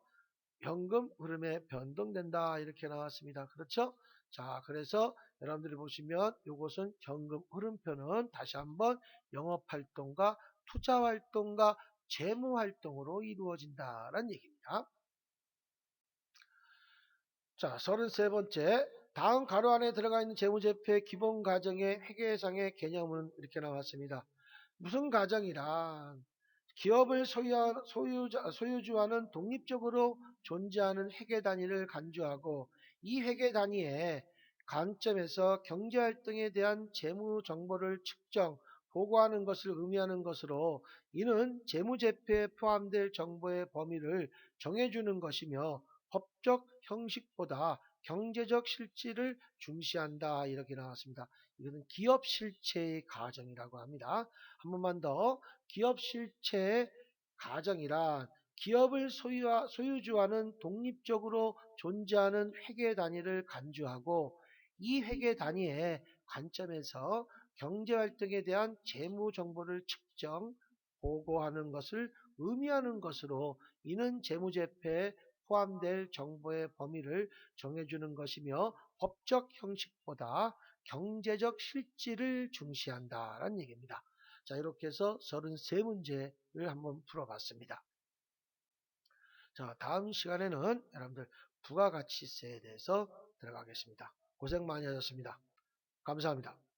현금 흐름에 변동된다 이렇게 나왔습니다. 그렇죠? 자, 그래서 여러분들이 보시면 이것은 현금 흐름표는 다시 한번 영업 활동과 투자 활동과 재무 활동으로 이루어진다라는 얘기입니다. 자, 33번째. 다음 가로 안에 들어가 있는 재무제표의 기본 가정의 회계상의 개념은 이렇게 나왔습니다. 무슨 가정이란 기업을 소유주와는 독립적으로 존재하는 회계 단위를 간주하고 이 회계 단위의 관점에서 경제활동에 대한 재무 정보를 측정, 보고하는 것을 의미하는 것으로 이는 재무제표에 포함될 정보의 범위를 정해주는 것이며 법적 형식보다 경제적 실질을 중시한다 이렇게 나왔습니다. 이거는 기업 실체의 가정이라고 합니다. 한 번만 더. 기업 실체의 가정이란 기업을 소유주와는 독립적으로 존재하는 회계 단위를 간주하고 이 회계 단위의 관점에서 경제활동에 대한 재무 정보를 측정, 보고하는 것을 의미하는 것으로 이는 재무제표에 포함될 정보의 범위를 정해주는 것이며 법적 형식보다 경제적 실질을 중시한다라는 얘기입니다. 자, 이렇게 해서 33문제를 한번 풀어봤습니다. 자, 다음 시간에는 여러분들 부가가치세에 대해서 들어가겠습니다. 고생 많이 하셨습니다. 감사합니다.